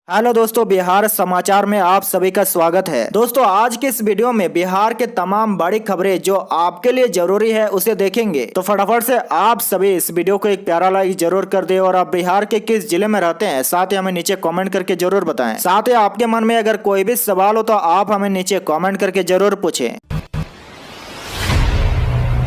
Hello दोस्तों, बिहार समाचार में आप सभी का स्वागत है। दोस्तों, आज के इस वीडियो में बिहार के तमाम बड़ी खबरें जो आपके लिए जरूरी है उसे देखेंगे। तो फटाफट से आप सभी इस वीडियो को एक प्यारा लाइक जरूर कर दे और आप बिहार के किस जिले में रहते हैं साथ ही हमें नीचे कमेंट करके जरूर बताएं। साथ ही आपके मन में अगर कोई भी सवाल हो तो आप हमें नीचे कमेंट करके जरूर पूछें।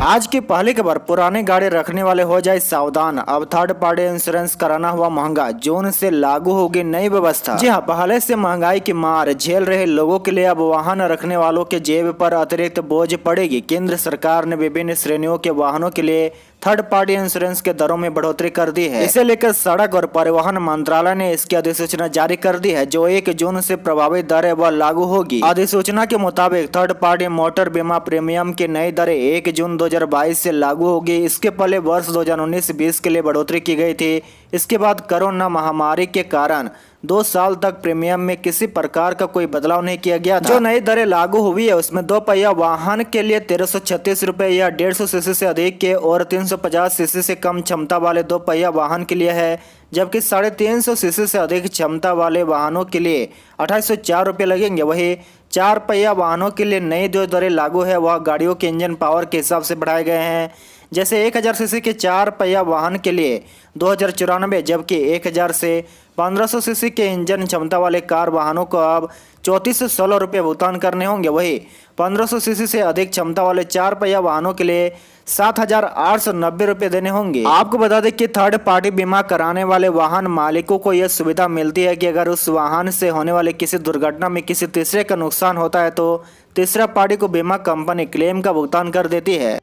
आज की पहली खबर, पुरानी गाड़ी रखने वाले हो जाए सावधान, अब थर्ड पार्टी इंश्योरेंस कराना हुआ महंगा, जून से लागू होगी नई व्यवस्था। जी हां, पहले से महंगाई की मार झेल रहे लोगों के लिए अब वाहन रखने वालों के जेब पर अतिरिक्त बोझ पड़ेगी। केंद्र सरकार ने विभिन्न श्रेणियों के वाहनों के लिए थर्ड पार्टी इंश्योरेंस के दरों में बढ़ोतरी कर दी है। इसे लेकर सड़क और परिवहन मंत्रालय ने इसकी अधिसूचना जारी कर दी है, जो 1 जून से प्रभावी दर है वह लागू होगी। अधिसूचना के मुताबिक थर्ड पार्टी मोटर बीमा प्रीमियम की नई दरें 1 जून 2022 से लागू होगी। इसके पहले वर्ष 2019-20 के लिए बढ़ोतरी की गई थी। इसके बाद कोरोना महामारी के कारण 2 साल तक प्रीमियम में किसी प्रकार का कोई बदलाव नहीं किया गया था। जो नई दरें लागू हुई है उसमें 2 पहिया वाहन के लिए 1336 रुपए या 150 सीसी से अधिक के और 350 सीसी से कम क्षमता वाले 2 पहिया वाहन के लिए है, जबकि 350 सीसी से अधिक क्षमता वाले वाहनों के लिए 2804 रुपये लगेंगे। वही 4 पहिया वाहनों के लिए नई जो दरें लागू है वह गाड़ियों के इंजन पावर के हिसाब से बढ़ाए गए हैं। जैसे 1000 सीसी के 4 पहिया वाहन के लिए 2094, जबकि 1000 से 1500 सीसी के इंजन क्षमता वाले कार वाहनों को अब 3416 रुपये भुगतान करने होंगे। वही 1500 सीसी से अधिक क्षमता वाले 4 पहिया वाहनों के लिए 7890 रुपये देने होंगे। आपको बता दें कि थर्ड पार्टी बीमा कराने वाले वाहन मालिकों को यह सुविधा मिलती है कि अगर उस वाहन से होने वाली किसी दुर्घटना में किसी तीसरे का नुकसान होता है तो तीसरा पार्टी को बीमा कंपनी क्लेम का भुगतान कर देती है।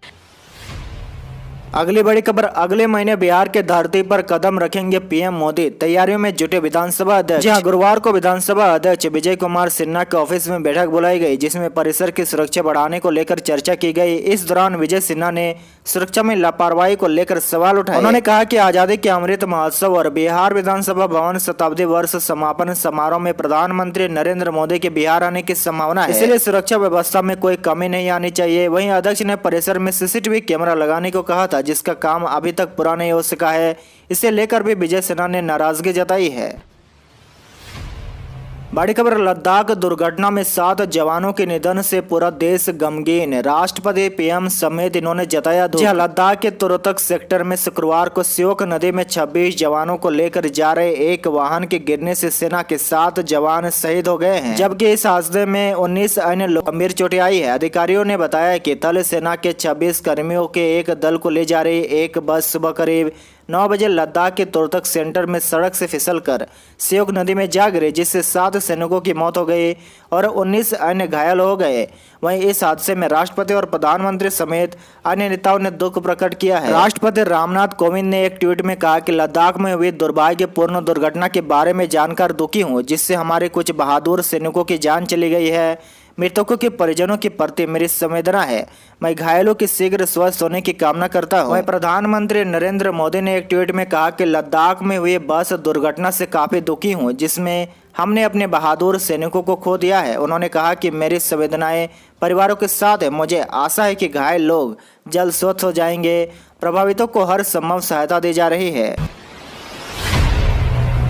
अगली बड़ी खबर, अगले महीने बिहार के धरती पर कदम रखेंगे पीएम मोदी, तैयारियों में जुटे विधानसभा अध्यक्ष। जी हां, गुरुवार को विधानसभा अध्यक्ष विजय कुमार सिन्हा के ऑफिस में बैठक बुलाई गई, जिसमें परिसर की सुरक्षा बढ़ाने को लेकर चर्चा की गई। इस दौरान विजय सिन्हा ने सुरक्षा में लापरवाही को लेकर सवाल उठाए। उन्होंने कहा कि आजादी के अमृत महोत्सव और बिहार विधानसभा भवन शताब्दी वर्ष समापन समारोह में प्रधानमंत्री नरेंद्र मोदी के बिहार आने की संभावना है, इसलिए सुरक्षा व्यवस्था में कोई कमी नहीं आनी चाहिए। वहीं अध्यक्ष ने परिसर में सीसीटीवी कैमरा लगाने को कहा था, जिसका काम अभी तक पूरा नहीं हो सका है। इसे लेकर भी विजय सिन्हा ने नाराजगी जताई है। बड़ी खबर, लद्दाख दुर्घटना में 7 जवानों के निधन से पूरा देश गमगीन, राष्ट्रपति पीएम समेत इन्होंने जताया दुख। लद्दाख के तुरतक सेक्टर में शुक्रवार को श्योक नदी में 26 जवानों को लेकर जा रहे एक वाहन के गिरने से सेना के 7 जवान शहीद हो गए हैं, जबकि इस हादसे में 19 अन्य लोग गंभीर चोटें आई है। अधिकारियों ने बताया कि थल सेना के 26 कर्मियों के एक दल को ले जा रही एक बस सुबह करीब 9 बजे लद्दाख के तुरतक सेंटर में सड़क से फिसलकर श्योक नदी में जा गिरी, जिससे 7 सैनिकों की मौत हो गई और 19 अन्य घायल हो गए। वहीं इस हादसे में राष्ट्रपति और प्रधानमंत्री समेत अन्य नेताओं ने दुख प्रकट किया है। राष्ट्रपति रामनाथ कोविंद ने एक ट्वीट में कहा कि लद्दाख में हुई दुर्भाग्यपूर्ण दुर्घटना के बारे में जानकर दुखी हूँ, जिससे हमारे कुछ बहादुर सैनिकों की जान चली गई है। मृतकों के परिजनों के प्रति मेरी संवेदना है। मैं घायलों के शीघ्र स्वस्थ होने की कामना करता हूं। वहीं प्रधानमंत्री नरेंद्र मोदी ने एक ट्वीट में कहा कि लद्दाख में हुई बस दुर्घटना से काफी दुखी हूं, जिसमें हमने अपने बहादुर सैनिकों को खो दिया है। उन्होंने कहा कि मेरी संवेदनाएं परिवारों के साथ है। मुझे आशा है कि घायल लोग जल्द स्वस्थ हो जाएंगे। प्रभावितों को हर संभव सहायता दी जा रही है।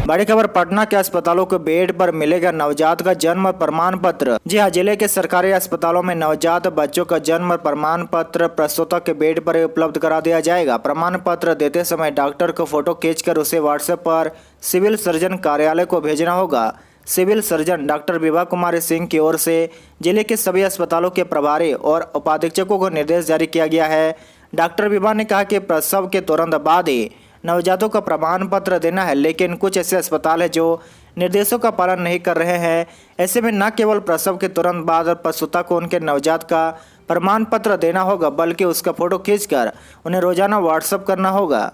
बड़ी खबर, पटना के अस्पतालों के बेड पर मिलेगा नवजात का जन्म प्रमाण पत्र। जी हां, जिले के सरकारी अस्पतालों में नवजात बच्चों का जन्म प्रमाण पत्र प्रसूता के बेड पर उपलब्ध करा दिया जाएगा। प्रमाण पत्र देते समय डॉक्टर को फोटो खींचकर उसे व्हाट्सएप पर सिविल सर्जन कार्यालय को भेजना होगा। Civil surgeon doctor Vibha Kumari Singh की ओर से जिले के सभी अस्पतालों के प्रभारी और उपाधीक्षकों को निर्देश जारी किया गया है। डॉक्टर विभा ने कहा कि प्रसव के तुरंत बाद ही नवजातों का प्रमाण पत्र देना है, लेकिन कुछ ऐसे अस्पताल हैं जो निर्देशों का पालन नहीं कर रहे हैं। ऐसे में न केवल प्रसव के तुरंत बाद प्रसूता को उनके नवजात का प्रमाण पत्र देना होगा, बल्कि उसका फोटो खींचकर उन्हें रोजाना व्हाट्सएप करना होगा।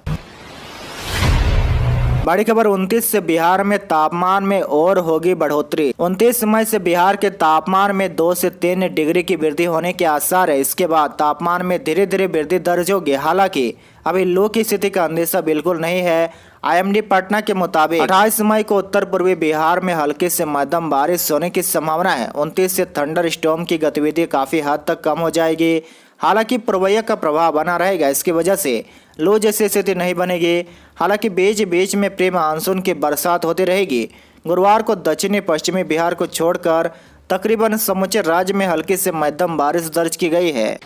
बड़ी खबर, 29 से बिहार में तापमान में और होगी बढ़ोतरी। 29 मई से बिहार के तापमान में 2 से 3 डिग्री की वृद्धि होने के आसार है। इसके बाद तापमान में धीरे धीरे वृद्धि दर्ज होगी। हालांकि अभी लू की स्थिति का अंदेशा बिल्कुल नहीं है। आईएमडी पटना के मुताबिक 28 मई को उत्तर पूर्वी बिहार में हल्की से मध्यम बारिश होने की संभावना है। 29 से थंडर स्टॉर्म की गतिविधि काफी हद तक कम हो जाएगी। हालांकि पूर्वैया का प्रभाव बना रहेगा, इसकी वजह से लू जैसी स्थिति नहीं बनेगी। हालांकि बीच बीच में प्री मानसून की बरसात होती रहेगी। गुरुवार को दक्षिणी पश्चिमी बिहार को छोड़कर तकरीबन समूचे राज्य में हल्की से मध्यम बारिश दर्ज की गई है।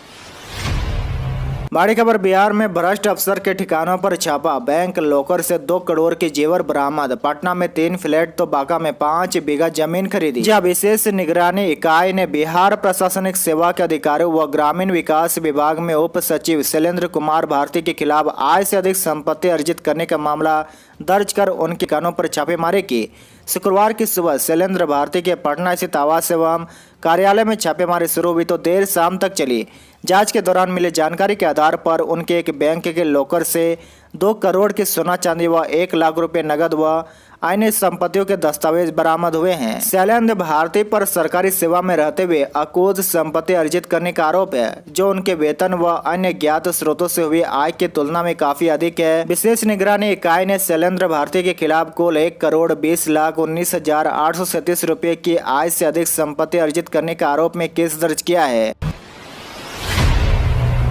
बड़ी खबर, बिहार में भ्रष्ट अफसर के ठिकानों पर छापा, बैंक लॉकर से 2 करोड़ के जेवर बरामद। पटना में 3 फ्लैट तो बांका में 5 बीघा जमीन खरीदी। जहां विशेष निगरानी इकाई ने बिहार प्रशासनिक सेवा के अधिकारियों व ग्रामीण विकास विभाग में उप सचिव शैलेंद्र कुमार भारती के खिलाफ आय से अधिक संपत्ति अर्जित करने का मामला दर्ज कर उनके ठिकानों पर छापेमारी की। शुक्रवार की सुबह शैलेंद्र भारती के पटना स्थित आवास एवं कार्यालय में छापेमारी शुरू हुई तो देर शाम तक चली। जांच के दौरान मिली जानकारी के आधार पर उनके एक बैंक के लॉकर से 2 करोड़ की सोना चांदी व 1 लाख रुपए नगद व अन्य संपत्तियों के दस्तावेज बरामद हुए हैं। शैलेंद्र भारती पर सरकारी सेवा में रहते हुए अकूत संपत्ति अर्जित करने का आरोप है, जो उनके वेतन व अन्य ज्ञात स्रोतों से हुई आय की तुलना में काफी अधिक है। विशेष निगरानी इकाई ने शैलेंद्र भारती के खिलाफ कुल 1,20,19,837 रुपए की आय से अधिक संपत्ति अर्जित करने के आरोप में केस दर्ज किया है।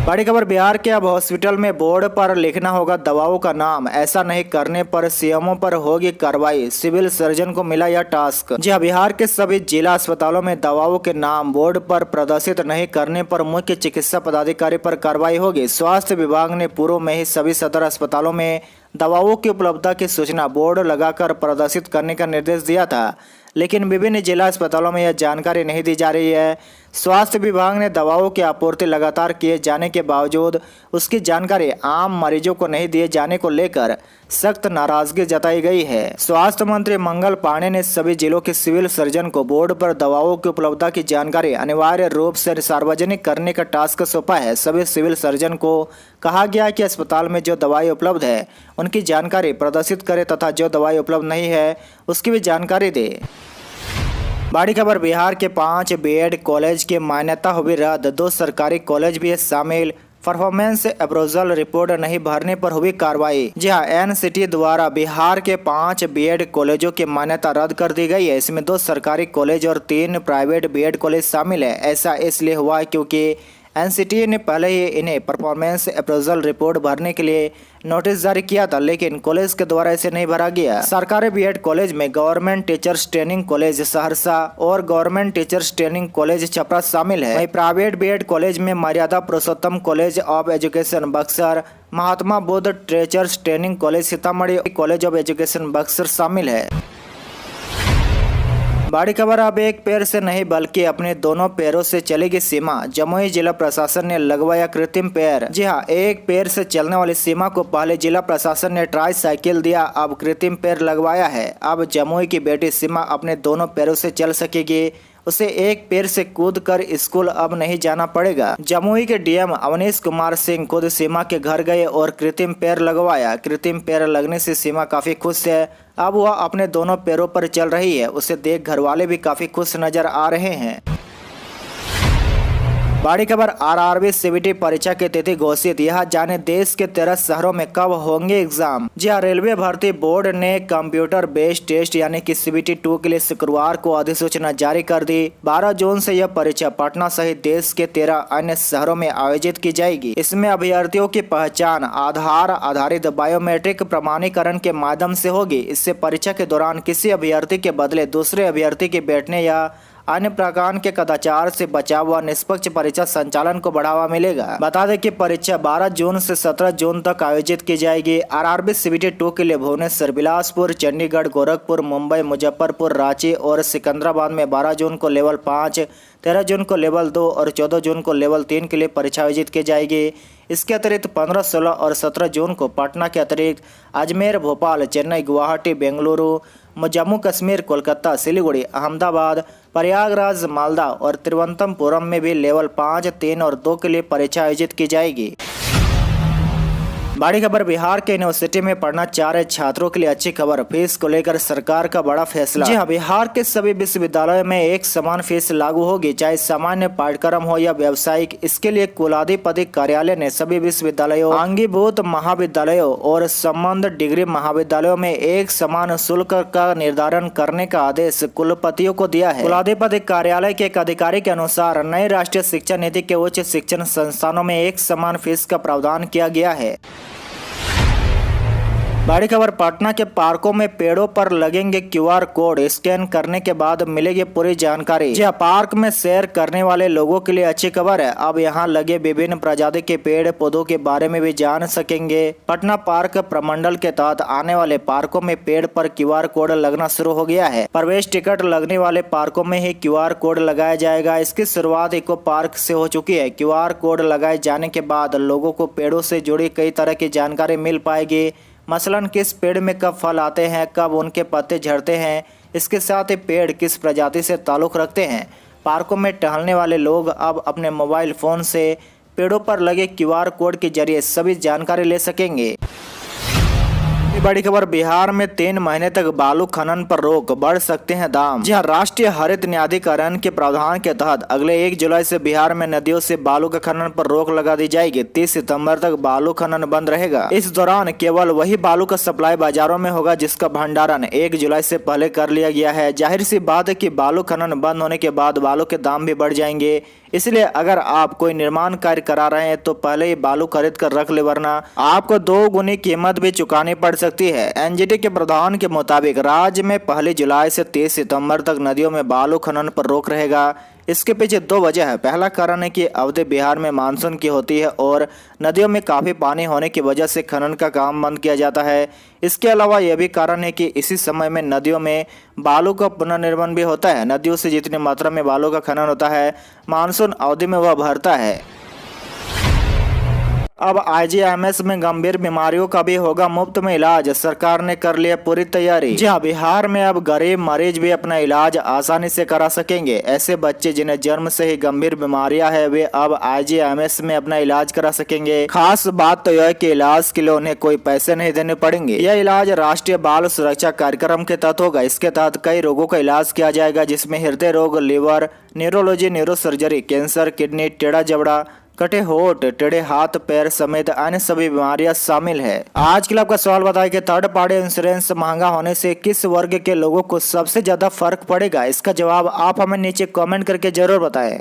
बड़ी खबर, बिहार के अब हॉस्पिटल में बोर्ड पर लिखना होगा दवाओं का नाम, ऐसा नहीं करने पर सीएमओ पर होगी कार्रवाई। सिविल सर्जन को मिला यह टास्क। जी हां, बिहार के सभी जिला अस्पतालों में दवाओं के नाम बोर्ड पर प्रदर्शित नहीं करने पर मुख्य चिकित्सा पदाधिकारी पर कार्रवाई होगी। स्वास्थ्य विभाग ने पूर्व में ही सभी सदर अस्पतालों में दवाओं की उपलब्धता की सूचना बोर्ड लगाकर प्रदर्शित करने का निर्देश दिया था, लेकिन विभिन्न जिला अस्पतालों में यह जानकारी नहीं दी जा रही है। स्वास्थ्य विभाग ने दवाओं की आपूर्ति लगातार किए जाने के बावजूद उसकी जानकारी आम मरीजों को नहीं दिए जाने को लेकर सख्त नाराजगी जताई गई है। स्वास्थ्य मंत्री मंगल पांडे ने सभी जिलों के सिविल सर्जन को बोर्ड पर दवाओं की उपलब्धता की जानकारी अनिवार्य रूप से सार्वजनिक करने का टास्क सौंपा है। सभी सिविल सर्जन को कहा गया कि अस्पताल में जो दवाई उपलब्ध है उनकी जानकारी प्रदर्शित करे तथा जो दवाई उपलब्ध नहीं है उसकी भी जानकारी दे। बड़ी खबर, बिहार के 5 बीएड कॉलेज की मान्यता हुई रद्द, 2 सरकारी कॉलेज भी शामिल। परफॉर्मेंस अप्रोजल रिपोर्ट नहीं भरने पर हुई कार्रवाई। जी हां, एनसीटी द्वारा बिहार के 5 बीएड कॉलेजों की मान्यता रद्द कर दी गई है। इसमें 2 सरकारी कॉलेज और 3 प्राइवेट बीएड कॉलेज शामिल है। ऐसा इसलिए हुआ क्योंकि एनसीटी ने पहले ही इन्हें परफॉर्मेंस अप्रोजल रिपोर्ट भरने के लिए नोटिस जारी किया था, लेकिन कॉलेज के द्वारा इसे नहीं भरा गया। सरकारी बीएड कॉलेज में government teachers training college Saharsa और government teachers training college Chhapra शामिल है। वहीं प्राइवेट बीएड कॉलेज में Maryada Purushottam college of education Buxar, Mahatma Buddha teachers training college Sitamarhi, college of education Buxar शामिल है। बड़ी खबर, अब एक पैर से नहीं बल्कि अपने दोनों पैरों से चलेगी सीमा। जमुई जिला प्रशासन ने लगवाया कृत्रिम पैर। जी हां, एक पैर से चलने वाली सीमा को पहले जिला प्रशासन ने ट्राई साइकिल दिया, अब कृत्रिम पैर लगवाया है। अब जमुई की बेटी सीमा अपने दोनों पैरों से चल सकेगी। उसे एक पैर से कूदकर स्कूल अब नहीं जाना पड़ेगा। जमुई के डीएम अवनीश कुमार सिंह खुद सीमा के घर गए और कृत्रिम पैर लगवाया। कृत्रिम पैर लगने से सीमा काफी खुश है। अब वह अपने दोनों पैरों पर चल रही है। उसे देख घर वाले भी काफी खुश नजर आ रहे हैं। बड़ी खबर, आरआरबी सीबीटी परीक्षा की तिथि घोषित। यह जाने देश के 13 शहरों में कब होंगे एग्जाम। जी हां, रेलवे भर्ती बोर्ड ने कंप्यूटर बेस्ड टेस्ट यानी कि सीबीटी 2 के लिए शुक्रवार को अधिसूचना जारी कर दी। 12 जून से यह परीक्षा पटना सहित देश के 13 अन्य शहरों में आयोजित की जाएगी। इसमें अभ्यर्थियों की पहचान आधार आधारित बायोमेट्रिक प्रमाणीकरण के माध्यम से होगी। इससे परीक्षा के दौरान किसी अभ्यर्थी के बदले दूसरे अभ्यर्थी के बैठने या अन्य प्रकार के कदाचार से बचाव व निष्पक्ष परीक्षा संचालन को बढ़ावा मिलेगा। बता दें कि परीक्षा 12 जून से 17 जून तक आयोजित की जाएगी। आरआरबी सीबीटी 2 के लिए भुवनेश्वर, बिलासपुर, चंडीगढ़, गोरखपुर, मुंबई, मुजफ्फरपुर, रांची और सिकंदराबाद में 12 जून को लेवल 5, 13 जून को लेवल 2 और 14 जून को लेवल 3 के लिए परीक्षा आयोजित की जाएगी। इसके अतिरिक्त 15, 16 और 17 जून को पटना के अतिरिक्त अजमेर, भोपाल, चेन्नई, गुवाहाटी, बेंगलुरु, जम्मू कश्मीर, कोलकाता, सिलीगुड़ी, अहमदाबाद, प्रयागराज, मालदा और तिरुवनंतपुरम में भी लेवल 5, 3 और 2 के लिए परीक्षा आयोजित की जाएगी। बड़ी खबर, बिहार के यूनिवर्सिटी में पढ़ना चाह रहे छात्रों के लिए अच्छी खबर। फीस को लेकर सरकार का बड़ा फैसला। जी हां, बिहार के सभी विश्वविद्यालयों में एक समान फीस लागू होगी, चाहे सामान्य पाठ्यक्रम हो या व्यावसायिक। इसके लिए कुलाधिपति कार्यालय ने सभी विश्वविद्यालयों, अंगीभूत महाविद्यालयों और संबद्ध डिग्री महाविद्यालयों में एक समान शुल्क का निर्धारण करने का आदेश कुलपतियों को दिया है। कुलाधिपति कार्यालय के एक अधिकारी के अनुसार नई राष्ट्रीय शिक्षा नीति के उच्च शिक्षण संस्थानों में एक समान फीस का प्रावधान किया गया है। बड़ी खबर पटना के पार्कों में पेड़ों पर लगेंगे QR कोड, स्कैन करने के बाद मिलेगी पूरी जानकारी। जी पार्क में सैर करने वाले लोगों के लिए अच्छी खबर है। अब यहां लगे विभिन्न प्रजाति के पेड़ पौधों के बारे में भी जान सकेंगे। पटना पार्क प्रमंडल के तहत आने वाले पार्कों में पेड़ पर QR कोड लगना शुरू हो गया है। प्रवेश टिकट लगने वाले पार्कों में ही QR कोड लगाया जाएगा। इसकी शुरुआत इको पार्क से हो चुकी है। QR कोड लगाए जाने के बाद लोगों को पेड़ों से जुड़ी कई तरह की जानकारी मिल पाएगी। मसलन किस पेड़ में कब फल आते हैं, कब उनके पत्ते झड़ते हैं, इसके साथ ही पेड़ किस प्रजाति से ताल्लुक़ रखते हैं। पार्कों में टहलने वाले लोग अब अपने मोबाइल फ़ोन से पेड़ों पर लगे QR कोड के जरिए सभी जानकारी ले सकेंगे। बड़ी खबर, बिहार में 3 महीने तक बालू खनन पर रोक, बढ़ सकते हैं दाम। जी हाँ, राष्ट्रीय हरित न्यायाधिकरण के प्रावधान के तहत अगले 1 जुलाई से बिहार में नदियों से बालू के खनन पर रोक लगा दी जाएगी। 30 सितंबर तक बालू खनन बंद रहेगा। इस दौरान केवल वही बालू का सप्लाई बाजारों में होगा जिसका भंडारण 1 जुलाई से पहले कर लिया गया है। जाहिर सी बात है कि बालू खनन बंद होने के बाद बालू के दाम भी बढ़ जाएंगे। इसलिए अगर आप कोई निर्माण कार्य करा रहे हैं तो पहले ही बालू खरीद कर रख ले, वरना आपको 2 गुनी कीमत भी चुकानी पड़ सकती है। एनजीटी के प्रधान के मुताबिक राज्य में 1 जुलाई से 30 सितंबर तक नदियों में बालू खनन पर रोक रहेगा। इसके पीछे 2 वजह है। पहला कारण है कि अवधि बिहार में मानसून की होती है और नदियों में काफ़ी पानी होने की वजह से खनन का काम बंद किया जाता है। इसके अलावा यह भी कारण है कि इसी समय में नदियों में बालू का पुनर्निर्माण भी होता है। नदियों से जितनी मात्रा में बालू का खनन होता है, मानसून अवधि में वह भरता है। अब IGIMS में गंभीर बीमारियों का भी होगा मुफ्त में इलाज, सरकार ने कर लिया पूरी तैयारी। जी हाँ, बिहार में अब गरीब मरीज भी अपना इलाज आसानी से करा सकेंगे। ऐसे बच्चे जिन्हें जन्म से ही गंभीर बीमारियां हैं, वे अब IGIMS में अपना इलाज करा सकेंगे। खास बात तो यह है कि इलाज के लिए उन्हें कोई पैसे नहीं देने पड़ेंगे। यह इलाज राष्ट्रीय बाल सुरक्षा कार्यक्रम के तहत होगा। इसके तहत कई रोगों का इलाज किया जाएगा, जिसमें हृदय रोग, liver, neurology, neurosurgery, cancer, kidney, टेढ़ा जबड़ा, कटे होठ, टेढ़े हाथ पैर समेत अन्य सभी बीमारियां शामिल है। आज के लिए आपका सवाल बताएं कि थर्ड पार्टी इंश्योरेंस महंगा होने से किस वर्ग के लोगों को सबसे ज्यादा फर्क पड़ेगा। इसका जवाब आप हमें नीचे कमेंट करके जरूर बताएं।